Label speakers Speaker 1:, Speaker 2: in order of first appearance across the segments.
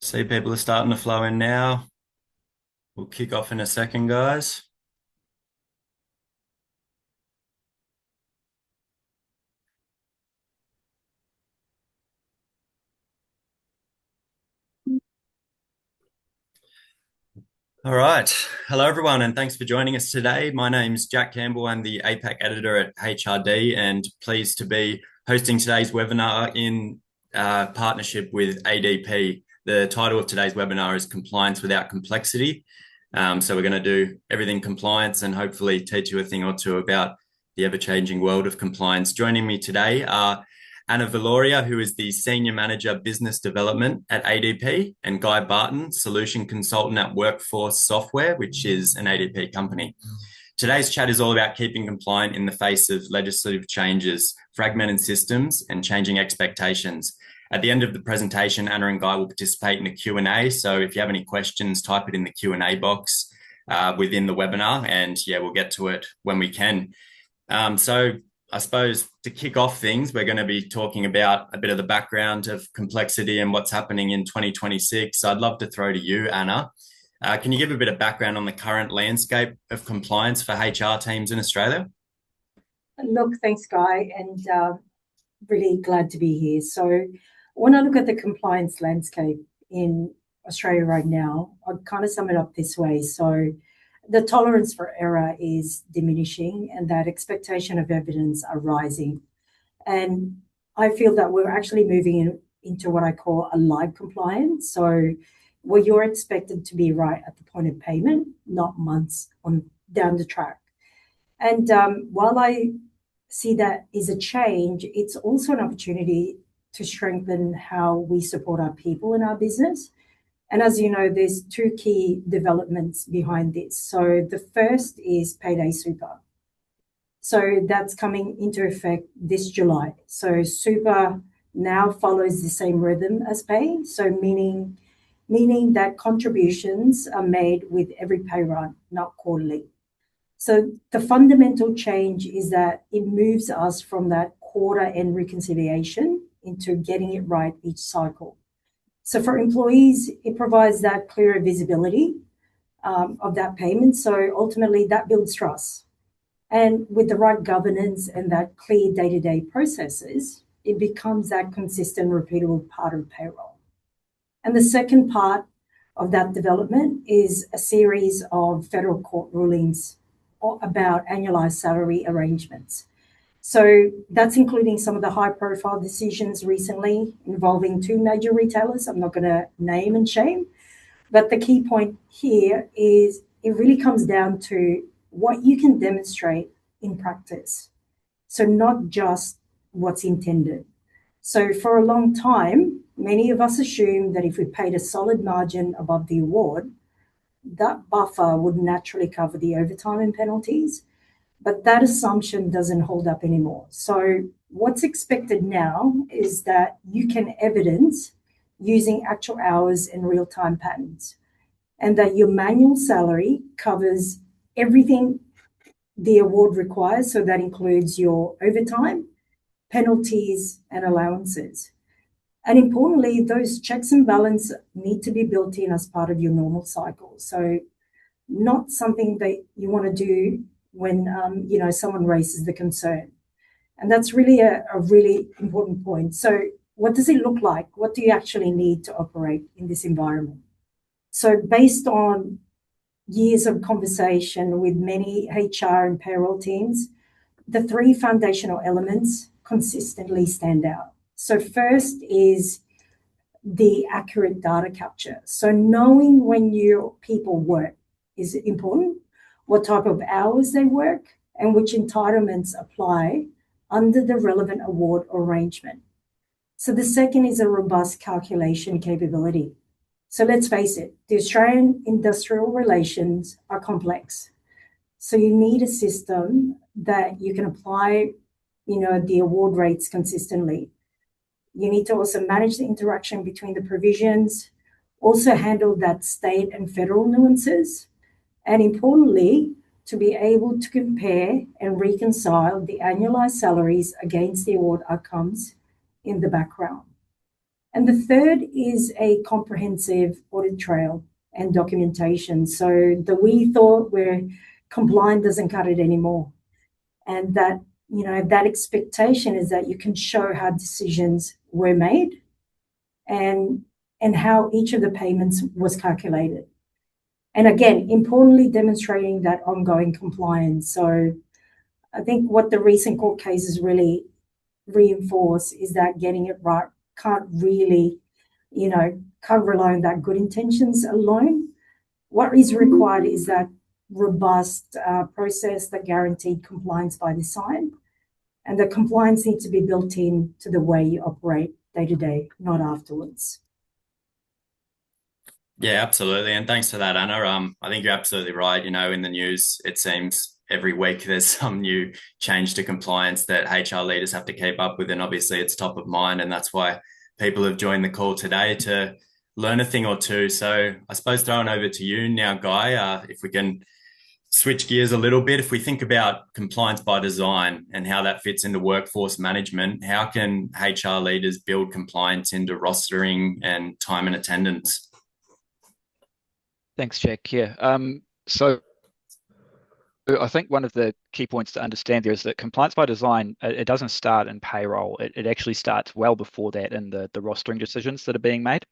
Speaker 1: See, people are starting to flow in now. We'll kick off in a second, guys. All right. Hello, everyone, and thanks for joining us today. My name's Jack Campbell. I'm the APAC editor at HRD and pleased to be hosting today's webinar in partnership with ADP. The title of today's webinar is Compliance Without Complexity. So we're going to do everything compliance and hopefully teach you a thing or two about the ever-changing world of compliance. Joining me today are Anna Valoria, who is the Senior Manager Business Development at ADP, and Guy Barton, Solution Consultant at Workforce Software, which is an ADP company. Today's chat is all about keeping compliant in the face of legislative changes, fragmented systems, and changing expectations. At the end of the presentation, Anna and Guy will participate in a Q&A. So if you have any questions, type it in the Q&A box within the webinar, and we'll get to it when we can. So I suppose to kick off things, we're going to be talking about a bit of the background of complexity and what's happening in 2026. So I'd love to throw to you, Anna. Can you give a bit of background on the current landscape of compliance for HR teams in Australia?
Speaker 2: Look, thanks, Guy, and really glad to be here. So when I look at the compliance landscape in Australia right now, I'd kind of sum it up this way. So the tolerance for error is diminishing and that expectation of evidence are rising. And I feel that we're actually moving into what I call a live compliance. So where you're expected to be right at the point of payment, not months on down the track. And while I see that is a change, it's also an opportunity to strengthen how we support our people in our business. And as you know, there's two key developments behind this. So the first is payday super. So that's coming into effect this July. So super now follows the same rhythm as pay. So meaning that contributions are made with every pay run, not quarterly. So the fundamental change is that it moves us from that quarter end reconciliation into getting it right each cycle. So for employees, it provides that clearer visibility of that payment. So ultimately that builds trust. And with the right governance and that clear day-to-day processes, it becomes that consistent, repeatable part of payroll. And the second part of that development is a series of federal court rulings about annualized salary arrangements. So that's including some of the high-profile decisions recently involving two major retailers. I'm not going to name and shame, but the key point here is it really comes down to what you can demonstrate in practice. So not just what's intended. So for a long time, many of us assumed that if we paid a solid margin above the award, that buffer would naturally cover the overtime and penalties. But that assumption doesn't hold up anymore. So what's expected now is that you can evidence using actual hours and real-time patterns, and that your manual salary covers everything the award requires. So that includes your overtime, penalties, and allowances. And importantly, those checks and balances need to be built in as part of your normal cycle. So not something that you want to do when someone raises the concern. And that's really a really important point. So what does it look like? What do you actually need to operate in this environment? So based on years of conversation with many HR and payroll teams, the three foundational elements consistently stand out. So first is the accurate data capture. So knowing when your people work is important, what type of hours they work, and which entitlements apply under the relevant award arrangement. So the second is a robust calculation capability. So let's face it, the Australian industrial relations are complex. So you need a system that you can apply, the award rates consistently. You need to also manage the interaction between the provisions, also handle that state and federal nuances, and importantly, to be able to compare and reconcile the annualized salaries against the award outcomes in the background. And the third is a comprehensive audit trail and documentation. So the we thought where compliant doesn't cut it anymore. And that, that expectation is that you can show how decisions were made and how each of the payments was calculated. And again, importantly, demonstrating that ongoing compliance. So I think what the recent court cases really reinforce is that getting it right can't really, can't rely on that good intentions alone. What is required is that robust process that guaranteed compliance by design, and the compliance needs to be built in to the way you operate day to day, not afterwards.
Speaker 1: Yeah, absolutely. And thanks for that, Anna. I think you're absolutely right. In the news, it seems every week there's some new change to compliance that HR leaders have to keep up with. And obviously it's top of mind. And that's why people have joined the call today to learn a thing or two. So I suppose throwing over to you now, Guy, if we can switch gears a little bit. If we think about compliance by design and how that fits into workforce management, how can HR leaders build compliance into rostering and time and attendance?
Speaker 3: Thanks, Jack. Yeah. So I think one of the key points to understand there is that compliance by design, it doesn't start in payroll. It actually starts well before that in the rostering decisions that are being made.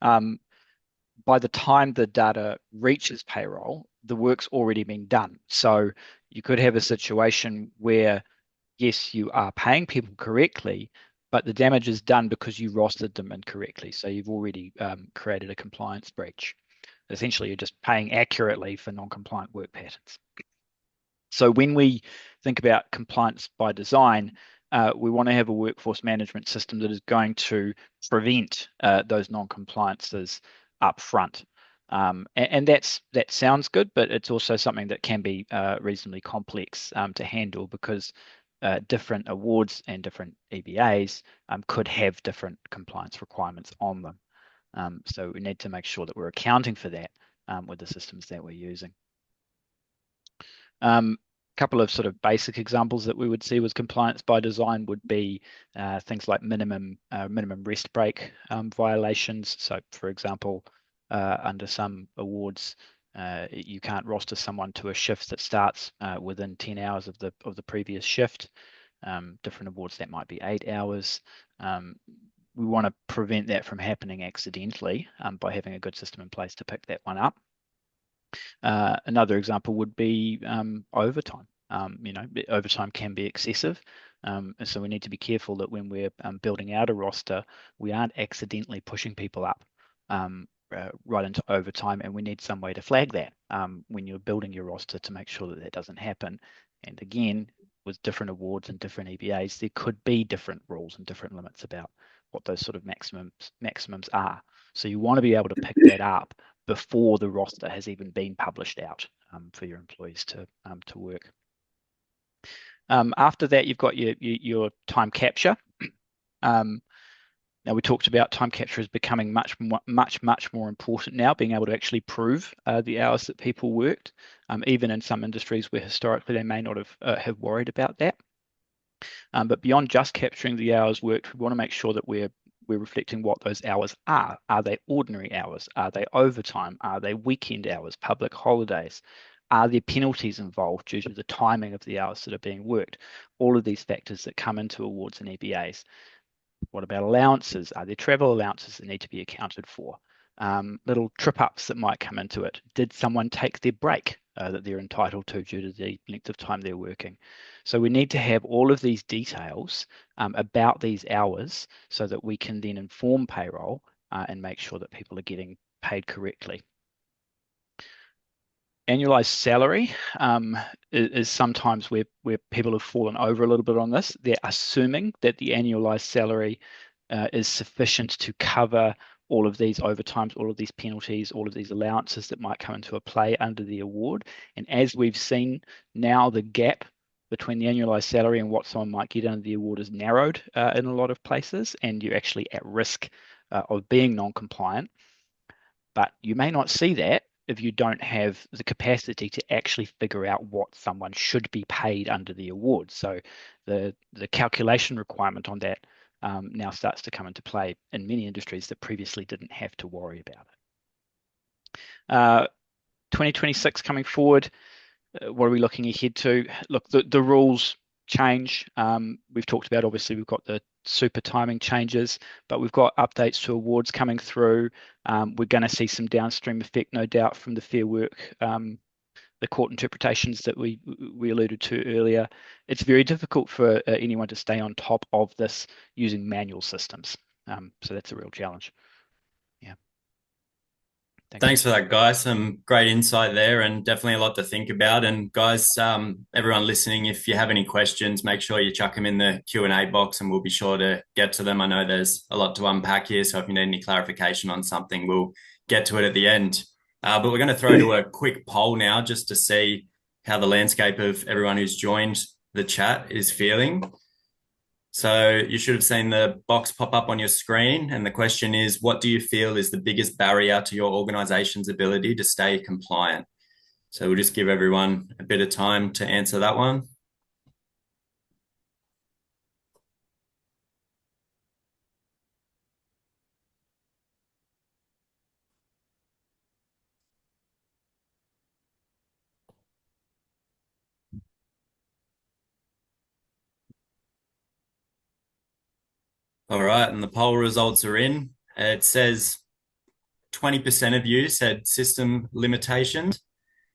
Speaker 3: By the time the data reaches payroll, the work's already been done. So you could have a situation where, yes, you are paying people correctly, but the damage is done because you rostered them incorrectly. So you've already created a compliance breach. Essentially, you're just paying accurately for non-compliant work patterns. So when we think about compliance by design, we want to have a workforce management system that is going to prevent those non-compliances up front. And that sounds good, but it's also something that can be reasonably complex to handle because different awards and different EBAs could have different compliance requirements on them. So we need to make sure that we're accounting for that with the systems that we're using. A couple of sort of basic examples that we would see with compliance by design would be things like minimum rest break violations. So, for example, under some awards, you can't roster someone to a shift that starts within 10 hours of the previous shift. Different awards that might be 8 hours. We want to prevent that from happening accidentally by having a good system in place to pick that one up. Another example would be overtime. Overtime can be excessive. And so we need to be careful that when we're building out a roster, we aren't accidentally pushing people up right into overtime, and we need some way to flag that when you're building your roster to make sure that that doesn't happen. And again, with different awards and different EBAs, there could be different rules and different limits about what those sort of maximums are. So you want to be able to pick that up before the roster has even been published out for your employees to work. After that, you've got your time capture. Now, we talked about time capture is becoming much more important now, being able to actually prove the hours that people worked, even in some industries where historically they may not have worried about that. But beyond just capturing the hours worked, we want to make sure that we're reflecting what those hours are. Are they ordinary hours? Are they overtime? Are they weekend hours, public holidays? Are there penalties involved due to the timing of the hours that are being worked? All of these factors that come into awards and EBAs. What about allowances? Are there travel allowances that need to be accounted for? Little trip ups that might come into it. Did someone take their break that they're entitled to due to the length of time they're working? So we need to have all of these details about these hours so that we can then inform payroll and make sure that people are getting paid correctly. Annualized salary is sometimes where people have fallen over a little bit on this. They're assuming that the annualized salary is sufficient to cover all of these overtimes, all of these penalties, all of these allowances that might come into a play under the award. And as we've seen now, the gap between the annualized salary and what someone might get under the award is narrowed in a lot of places, and you're actually at risk of being non-compliant. But you may not see that if you don't have the capacity to actually figure out what someone should be paid under the award. So the calculation requirement on that now starts to come into play in many industries that previously didn't have to worry about it. 2026 coming forward, what are we looking ahead to? Look, the rules change. We've talked about, obviously, we've got the super timing changes, but we've got updates to awards coming through. We're going to see some downstream effect, no doubt, from the Fair Work, the court interpretations that we alluded to earlier. It's very difficult for anyone to stay on top of this using manual systems. So that's a real challenge. Yeah. Thanks.
Speaker 1: Thanks for that, guys. Some great insight there and definitely a lot to think about. And guys, everyone listening, if you have any questions, make sure you chuck them in the Q&A box and we'll be sure to get to them. I know there's a lot to unpack here, so if you need any clarification on something, we'll get to it at the end. But we're going to throw to a quick poll now just to see how the landscape of everyone who's joined the chat is feeling. So you should have seen the box pop up on your screen. And the question is, what do you feel is the biggest barrier to your organization's ability to stay compliant? So we'll just give everyone a bit of time to answer that one. All right, and the poll results are in. It says 20% of you said system limitations,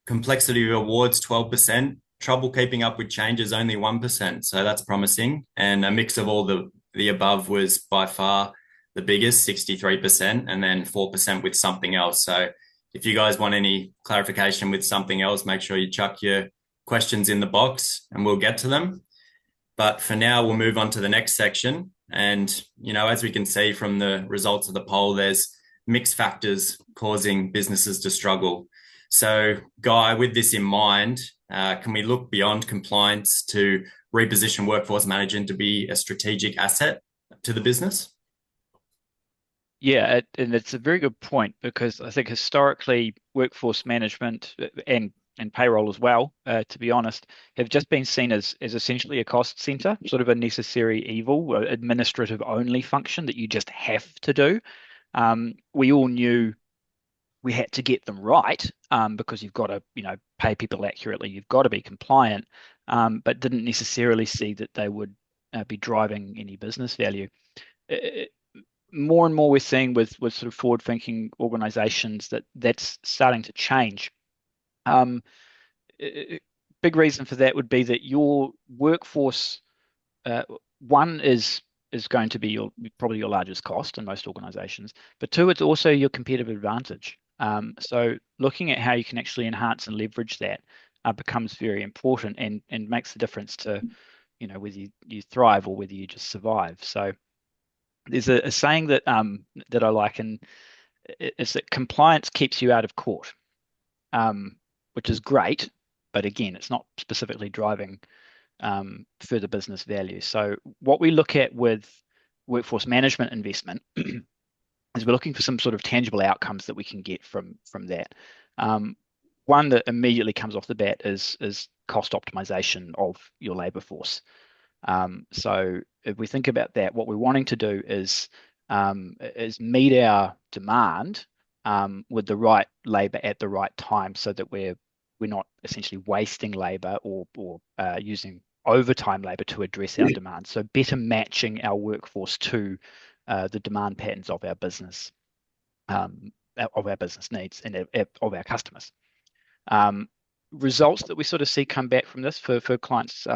Speaker 1: complexity of awards 12%, trouble keeping up with changes only 1%. So that's promising. And a mix of all the above was by far the biggest, 63%, and then 4% with something else. So if you guys want any clarification with something else, make sure you chuck your questions in the box and we'll get to them. But for now, we'll move on to the next section. And, as we can see from the results of the poll, there's mixed factors causing businesses to struggle. So, Guy, with this in mind, can we look beyond compliance to reposition workforce management to be a strategic asset to the business?
Speaker 3: Yeah, and it's a very good point because I think historically workforce management and payroll as well, to be honest, have just been seen as essentially a cost center, sort of a necessary evil, administrative only function that you just have to do. We all knew we had to get them right because you've got to, pay people accurately. You've got to be compliant, but didn't necessarily see that they would be driving any business value. More and more we're seeing with sort of forward-thinking organizations that's starting to change. Big reason for that would be that your workforce, one is going to be probably your largest cost in most organizations, but two, it's also your competitive advantage. So looking at how you can actually enhance and leverage that becomes very important and makes the difference to, whether you thrive or whether you just survive. So there's a saying that that I like, and it's that compliance keeps you out of court, which is great, but again, it's not specifically driving further business value. So what we look at with workforce management investment is we're looking for some sort of tangible outcomes that we can get from that. One that immediately comes off the bat is cost optimization of your labor force. So if we think about that, what we're wanting to do is meet our demand with the right labor at the right time, so that we're not essentially wasting labor or using overtime labor to address our demand. So better matching our workforce to the demand patterns of our business needs and of our customers. Results that we sort of see come back from this for clients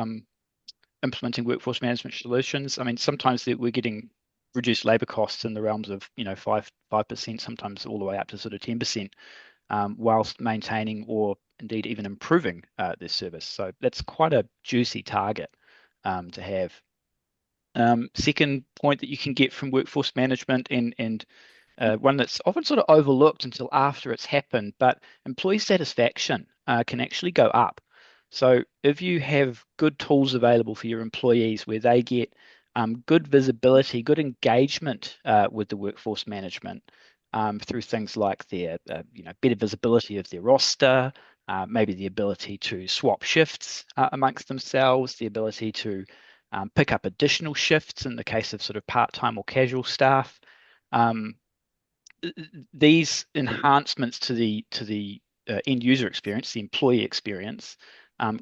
Speaker 3: implementing workforce management solutions. I mean, sometimes we're getting reduced labor costs in the realms of 5%, sometimes all the way up to sort of 10%, whilst maintaining or indeed even improving their service. So that's quite a juicy target to have. Second point that you can get from workforce management and one that's often sort of overlooked until after it's happened, but employee satisfaction can actually go up. So if you have good tools available for your employees where they get good visibility, good engagement with the workforce management through things like their better visibility of their roster, maybe the ability to swap shifts amongst themselves, the ability to pick up additional shifts in the case of sort of part-time or casual staff. Um, these enhancements to the end user experience, the employee experience,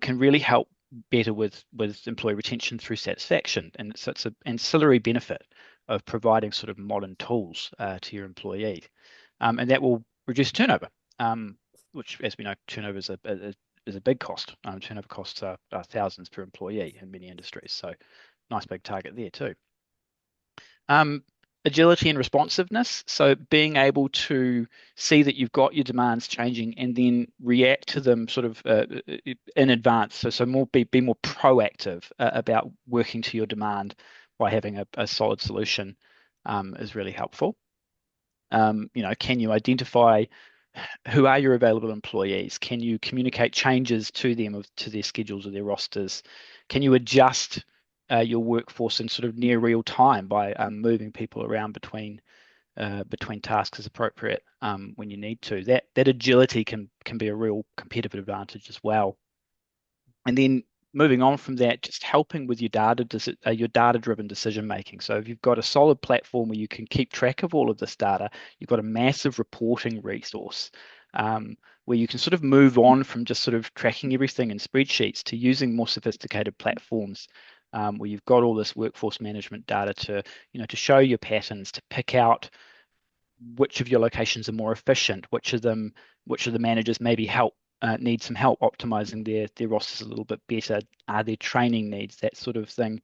Speaker 3: can really help better with employee retention through satisfaction, and so it's an ancillary benefit of providing sort of modern tools to your employee, and that will reduce turnover, which, as we know, turnover is a big cost. Turnover costs are thousands per employee in many industries, so nice big target there too. Agility and responsiveness. So being able to see that you've got your demands changing and then react to them sort of in advance. So be more proactive about working to your demand by having a solid solution is really helpful. Can you identify who are your available employees? Can you communicate changes to them, to their schedules or their rosters? Can you adjust your workforce in sort of near real time by moving people around between tasks as appropriate when you need to? That agility can be a real competitive advantage as well. And then moving on from that, just helping with your data-driven decision making. So if you've got a solid platform where you can keep track of all of this data, you've got a massive reporting resource where you can sort of move on from just sort of tracking everything in spreadsheets to using more sophisticated platforms where you've got all this workforce management data to show your patterns, to pick out which of your locations are more efficient, which of the managers maybe need some help optimizing their rosters a little bit better, are there training needs, that sort of thing.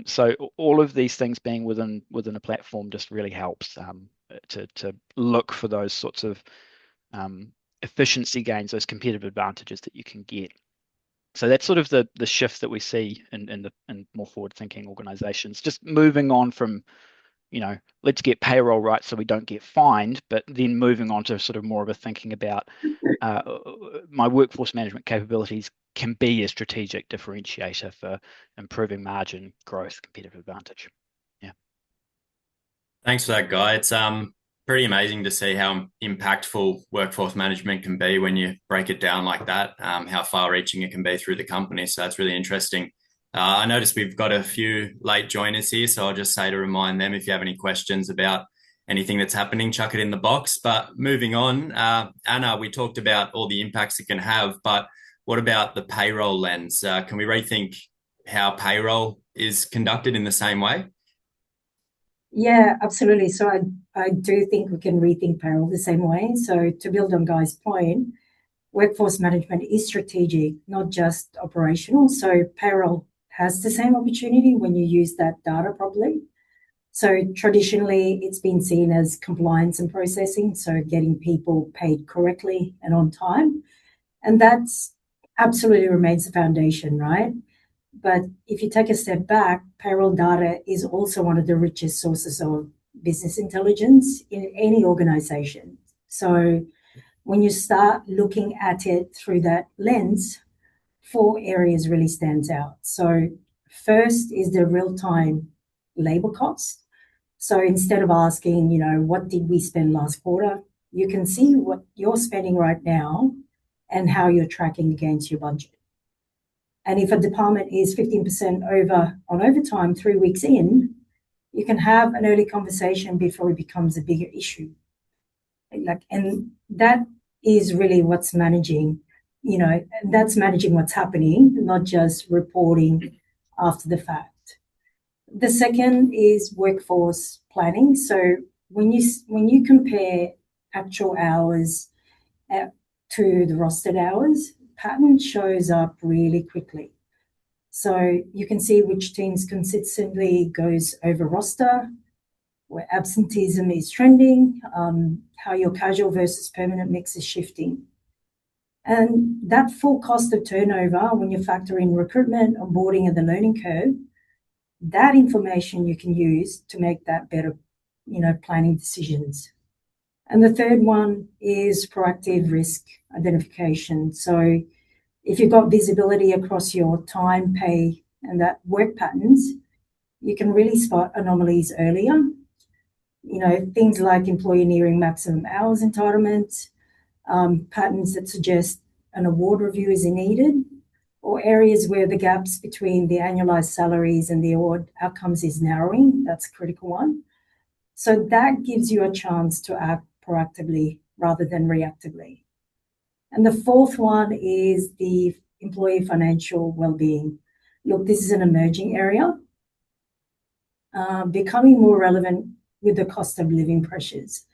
Speaker 3: So all of these things being within a platform just really helps to look for those sorts of efficiency gains, those competitive advantages that you can get. So that's sort of the shift that we see in more forward-thinking organizations, just moving on from let's get payroll right so we don't get fined, but then moving on to sort of more of a thinking about my workforce management capabilities can be a strategic differentiator for improving margin, growth, competitive advantage. Yeah.
Speaker 1: Thanks for that, Guy. It's pretty amazing to see how impactful workforce management can be when you break it down like that, how far-reaching it can be through the company. So that's really interesting. I noticed we've got a few late joiners here, so I'll just say to remind them, if you have any questions about anything that's happening, chuck it in the box. But moving on, Anna, we talked about all the impacts it can have, but what about the payroll lens? Can we rethink how payroll is conducted in the same way?
Speaker 2: Yeah, absolutely. So I do think we can rethink payroll the same way. So to build on Guy's point, workforce management is strategic, not just operational. So payroll has the same opportunity when you use that data properly. So traditionally, it's been seen as compliance and processing, so getting people paid correctly and on time. And that's absolutely remains the foundation, right? But if you take a step back, payroll data is also one of the richest sources of business intelligence in any organization. So when you start looking at it through that lens, 4 areas really stands out. So first is the real-time labor cost. So instead of asking, what did we spend last quarter, you can see what you're spending right now and how you're tracking against your budget. And if a department is 15% over on overtime 3 weeks in, you can have an early conversation before it becomes a bigger issue. And that is really what's managing, that's managing what's happening, not just reporting after the fact. The second is workforce planning. So when you compare actual hours to the rostered hours, pattern shows up really quickly. So you can see which teams consistently goes over roster, where absenteeism is trending, how your casual versus permanent mix is shifting. And that full cost of turnover, when you factor in recruitment, onboarding, and the learning curve, that information you can use to make that better, planning decisions. And the third one is proactive risk identification. So if you've got visibility across your time, pay, and that work patterns, you can really spot anomalies earlier. Things like employee nearing maximum hours entitlements, patterns that suggest an award review is needed, or areas where the gaps between the annualized salaries and the award outcomes is narrowing. That's a critical one. So that gives you a chance to act proactively rather than reactively. And the fourth one is the employee financial well-being. Look, this is an emerging area, becoming more relevant with the cost of living pressures.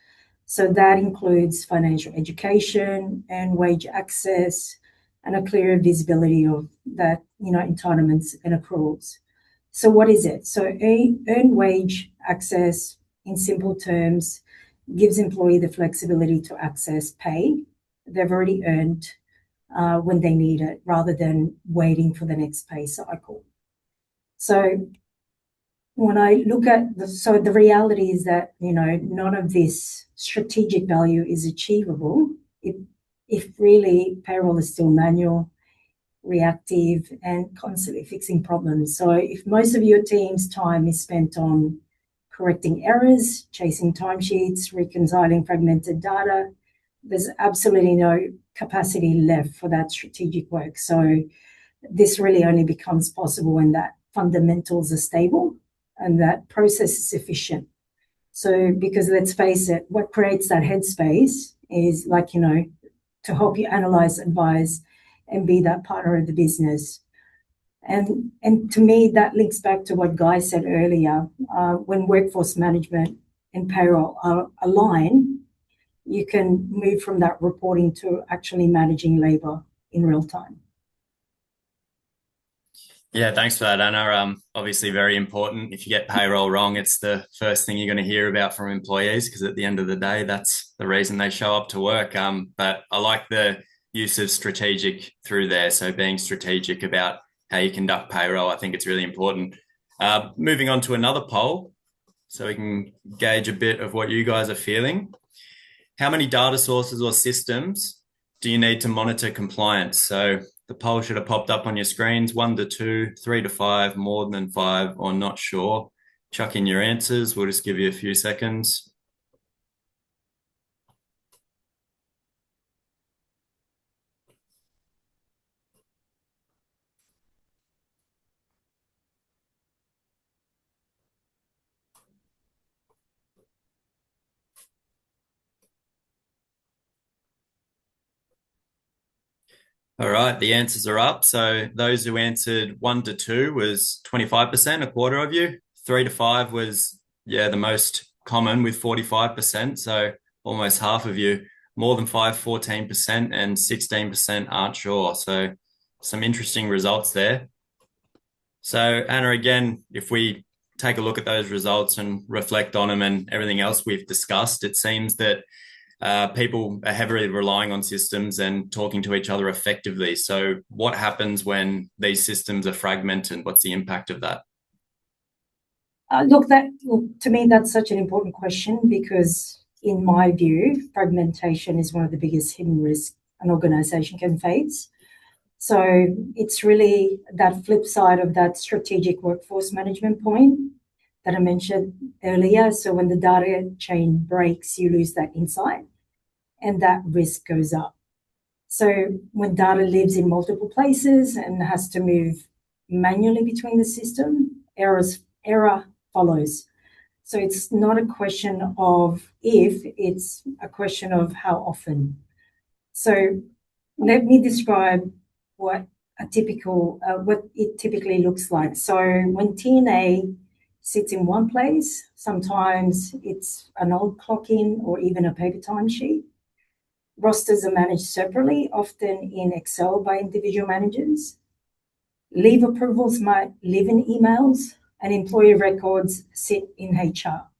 Speaker 2: So that includes financial education and wage access and a clearer visibility of that, entitlements and accruals. So what is it? So earned wage access, in simple terms, gives employee the flexibility to access pay they've already earned when they need it, rather than waiting for the next pay cycle. So when I look at the reality is that, none of this strategic value is achievable if really payroll is still manual, reactive, and constantly fixing problems. So if most of your team's time is spent on correcting errors, chasing timesheets, reconciling fragmented data, there's absolutely no capacity left for that strategic work. So this really only becomes possible when that fundamentals are stable and that process is efficient. So, because let's face it, what creates that headspace is to help you analyze, advise, and be that partner of the business. And to me, that links back to what Guy said earlier. When workforce management and payroll are aligned, you can move from that reporting to actually managing labor in real time.
Speaker 1: Yeah, thanks for that, Anna. Obviously very important. If you get payroll wrong, it's the first thing you're going to hear about from employees, because at the end of the day, that's the reason they show up to work. But I like the use of strategic through there. So being strategic about how you conduct payroll, I think it's really important. Moving on to another poll, so we can gauge a bit of what you guys are feeling. How many data sources or systems do you need to monitor compliance? So the poll should have popped up on your screens: 1 to 2, 3 to 5, more than 5, or not sure. Chuck in your answers. We'll just give you a few seconds. All right, the answers are up. So those who answered 1 to 2 was 25%, a quarter of you. 3 to 5 was, the most common with 45%. So almost half of you. More than 5, 14%, and 16% aren't sure. So some interesting results there. So Anna, again, if we take a look at those results and reflect on them and everything else we've discussed, it seems that people are heavily relying on systems and talking to each other effectively. So what happens when these systems are fragmented? What's the impact of that?
Speaker 2: Look, to me, that's such an important question, because in my view, fragmentation is one of the biggest hidden risks an organization can face. So it's really that flip side of that strategic workforce management point that I mentioned earlier. So when the data chain breaks, you lose that insight and that risk goes up. So when data lives in multiple places and has to move manually between the system, error follows. So it's not a question of if, it's a question of how often. So let me describe what it typically looks like. So when TNA sits in one place, sometimes it's an old clock in or even a paper timesheet. Rosters are managed separately, often in Excel by individual managers. Leave approvals might live in emails, and employee records sit in HR.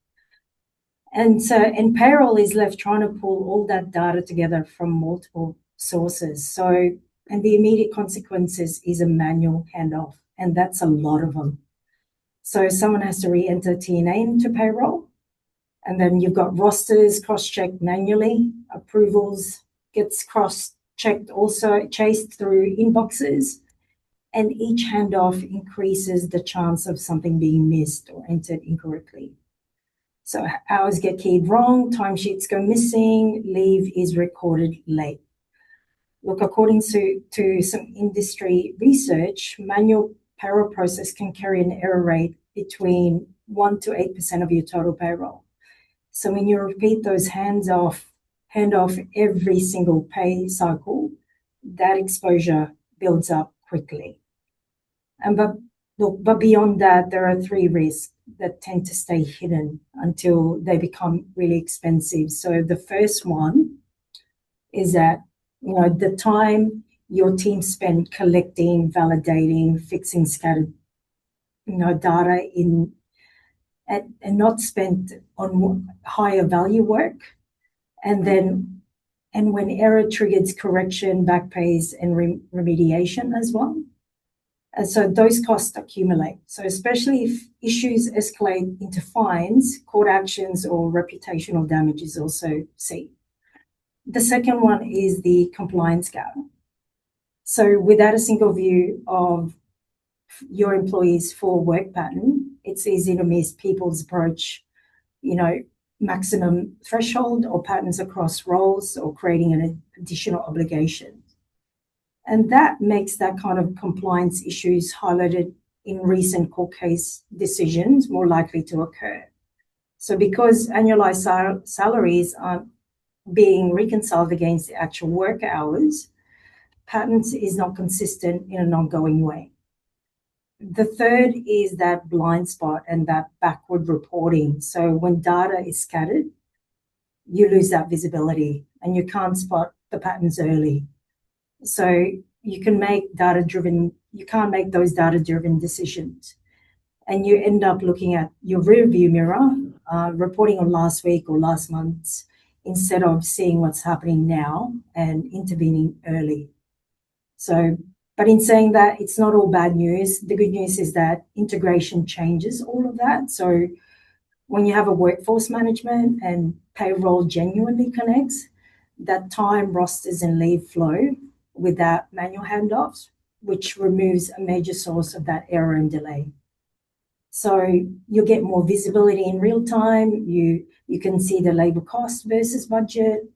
Speaker 2: And payroll is left trying to pull all that data together from multiple sources. So, and the immediate consequences is a manual handoff, and that's a lot of them. So someone has to re-enter TNA into payroll, and then you've got rosters cross-checked manually, approvals gets cross-checked, also chased through inboxes, and each handoff increases the chance of something being missed or entered incorrectly. So hours get keyed wrong, timesheets go missing, leave is recorded late. Look, according to some industry research, manual payroll process can carry an error rate between 1 to 8% of your total payroll. So when you repeat those hand off every single pay cycle, that exposure builds up quickly. But beyond that, there are three risks that tend to stay hidden until they become really expensive. So the first one is that the time your team spent collecting, validating, fixing scattered data and not spent on higher value work, and when error triggers correction, back pays, and remediation as well. And so those costs accumulate. So especially if issues escalate into fines, court actions, or reputational damage is also seen. The second one is the compliance gap. So without a single view of your employees' full work pattern, it's easy to miss people's approach, maximum threshold or patterns across roles or creating an additional obligation. And that makes that kind of compliance issues highlighted in recent court case decisions more likely to occur. So because annualized salaries aren't being reconciled against the actual work hours, patterns is not consistent in an ongoing way. The third is that blind spot and that backward reporting. So when data is scattered, you lose that visibility and you can't spot the patterns early. So you can't make those data-driven decisions. And you end up looking at your rearview mirror, reporting on last week or last month's, instead of seeing what's happening now and intervening early. But in saying that, it's not all bad news. The good news is that integration changes all of that. So when you have a workforce management and payroll genuinely connects, that time, rosters, and leave flow without manual handoffs, which removes a major source of that error and delay. So you'll get more visibility in real time. You can see the labor cost versus budget,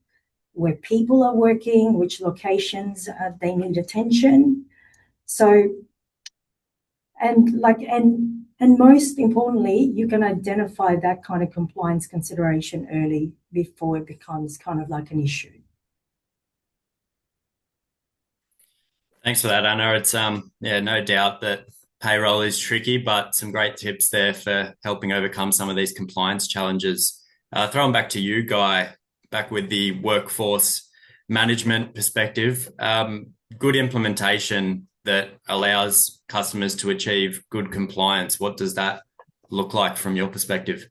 Speaker 2: where people are working, which locations they need attention. So, and most importantly, you can identify that kind of compliance consideration early before it becomes kind of like an issue.
Speaker 1: Thanks for that, Anna. It's no doubt that payroll is tricky, but some great tips there for helping overcome some of these compliance challenges. Throwing back to you, Guy, back with the workforce management perspective. Good implementation that allows customers to achieve good compliance. What does that look like from your perspective?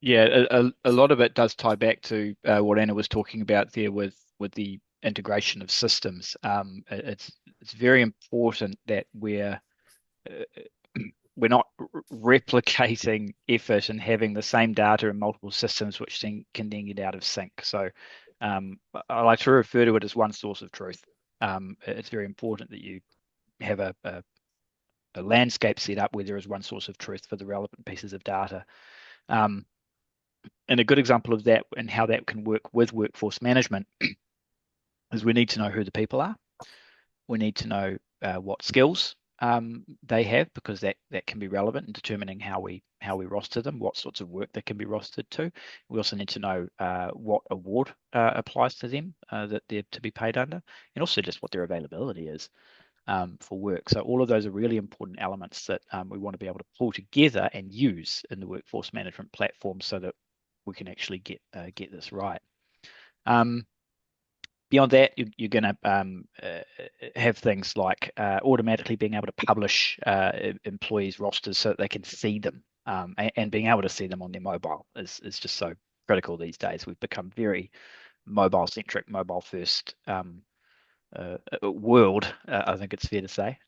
Speaker 3: Yeah, a lot of it does tie back to what Anna was talking about there with the integration of systems. It's very important that we're not replicating effort and having the same data in multiple systems, which can then get out of sync. So I like to refer to it as one source of truth. It's very important that you have a landscape set up where there is one source of truth for the relevant pieces of data. And a good example of that and how that can work with workforce management is we need to know who the people are. We need to know what skills they have, because that can be relevant in determining how we roster them, what sorts of work they can be rostered to. We also need to know what award applies to them that they're to be paid under, and also just what their availability is for work. So all of those are really important elements that we want to be able to pull together and use in the workforce management platform so that we can actually get this right. Beyond that, you're going to have things like automatically being able to publish employees' rosters so that they can see them, and being able to see them on their mobile is just so critical these days. We've become very mobile-centric, mobile-first world, I think it's fair to say.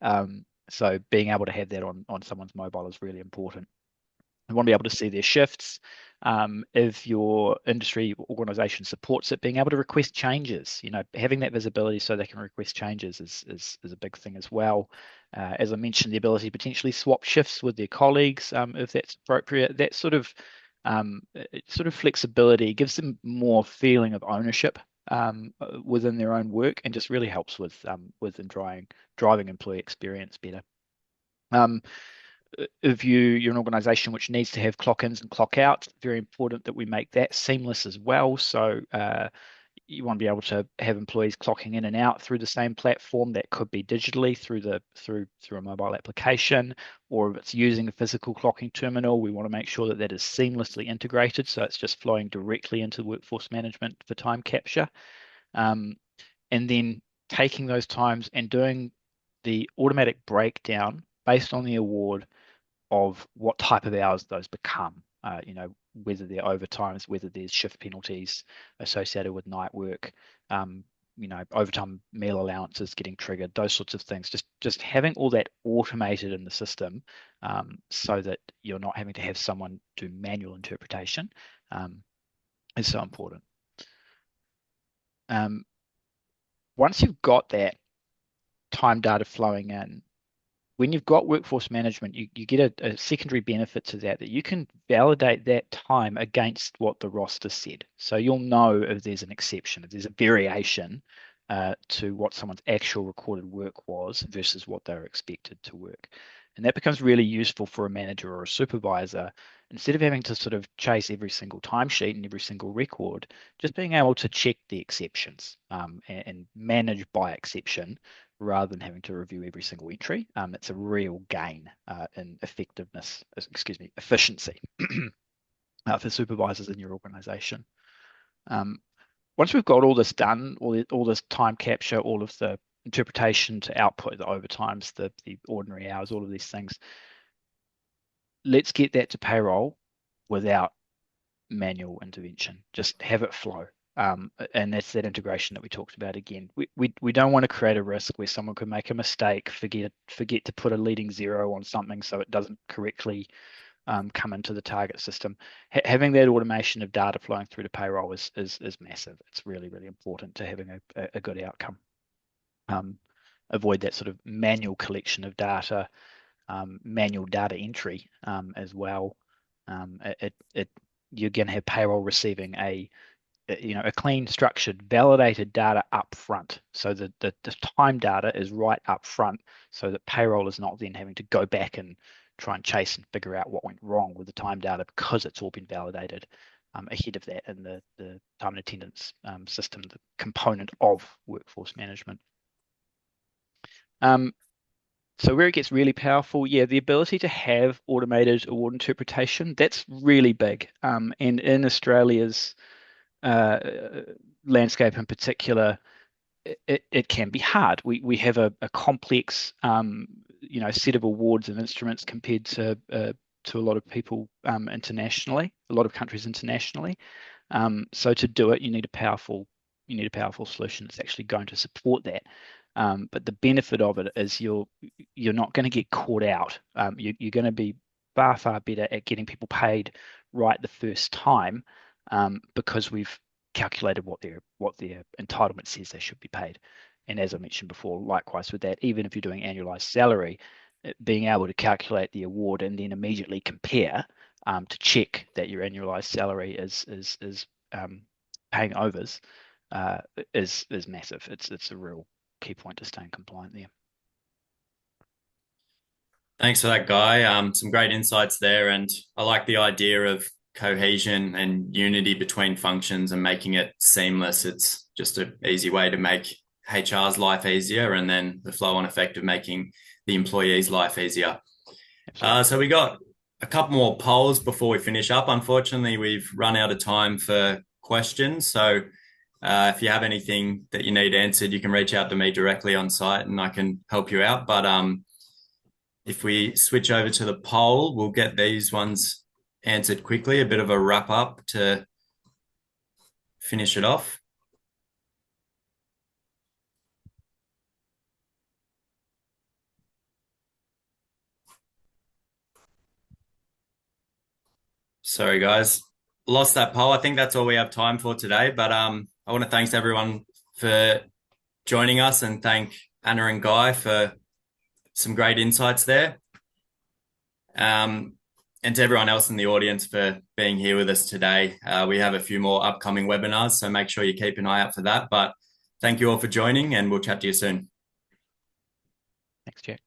Speaker 3: So being able to have that on someone's mobile is really important. We want to be able to see their shifts. If your industry organization supports it, being able to request changes, having that visibility so they can request changes is a big thing as well. As I mentioned, the ability to potentially swap shifts with their colleagues, if that's appropriate. That sort of flexibility gives them more feeling of ownership within their own work, and just really helps with driving employee experience better. If you're an organization which needs to have clock ins and clock outs, very important that we make that seamless as well. So you want to be able to have employees clocking in and out through the same platform. That could be digitally through a mobile application, or if it's using a physical clocking terminal, we want to make sure that that is seamlessly integrated, so it's just flowing directly into workforce management for time capture. And then taking those times and doing the automatic breakdown based on the award of what type of hours those become. Whether they're overtimes, whether there's shift penalties associated with night work, overtime meal allowances getting triggered, those sorts of things. Just having all that automated in the system, so that you're not having to have someone do manual interpretation, is so important. Once you've got that time data flowing in, when you've got workforce management, you get a secondary benefit to that you can validate that time against what the roster said. So you'll know if there's an exception, if there's a variation to what someone's actual recorded work was versus what they're expected to work. And that becomes really useful for a manager or a supervisor. Instead of having to sort of chase every single timesheet and every single record, just being able to check the exceptions and manage by exception, rather than having to review every single entry. It's a real gain in efficiency for supervisors in your organization. Once we've got all this done, all this time capture, all of the interpretation to output, the overtimes, the ordinary hours, all of these things, let's get that to payroll without manual intervention. Just have it flow. And that's that integration that we talked about again. We don't want to create a risk where someone could make a mistake, forget to put a leading zero on something so it doesn't correctly come into the target system. Having that automation of data flowing through to payroll is massive. It's really, really important to having a good outcome. Avoid that sort of manual collection of data, manual data entry as well. You're going to have payroll receiving a clean, structured, validated data up front. So the time data is right up front, so that payroll is not then having to go back and try and chase and figure out what went wrong with the time data, because it's all been validated ahead of that in the time and attendance system, the component of workforce management. So where it gets really powerful, the ability to have automated award interpretation, that's really big. And in Australia's landscape in particular, it can be hard. We have a complex set of awards and instruments compared to a lot of people internationally, a lot of countries internationally. So to do it, you need a powerful solution that's actually going to support that. But the benefit of it is you're not going to get caught out. You're going to be far better at getting people paid right the first time, because we've calculated what their entitlement says they should be paid. And as I mentioned before, likewise with that, even if you're doing annualized salary, being able to calculate the award and then immediately compare to check that your annualized salary is paying overs is massive. It's a real key point to staying compliant there.
Speaker 1: Thanks for that, Guy. Some great insights there, and I like the idea of cohesion and unity between functions and making it seamless. It's just an easy way to make HR's life easier, and then the flow-on effect of making the employee's life easier. So we got a couple more polls before we finish up. Unfortunately, we've run out of time for questions. So if you have anything that you need answered, you can reach out to me directly on site and I can help you out. But if we switch over to the poll, we'll get these ones answered quickly, a bit of a wrap up to finish it off. Sorry, guys. Lost that poll. I think that's all we have time for today. But I want to thank everyone for joining us and thank Anna and Guy for some great insights there. and to everyone else in the audience for being here with us today. We have a few more upcoming webinars, so make sure you keep an eye out for that. But thank you all for joining, and we'll chat to you soon.
Speaker 3: Thanks, Jack.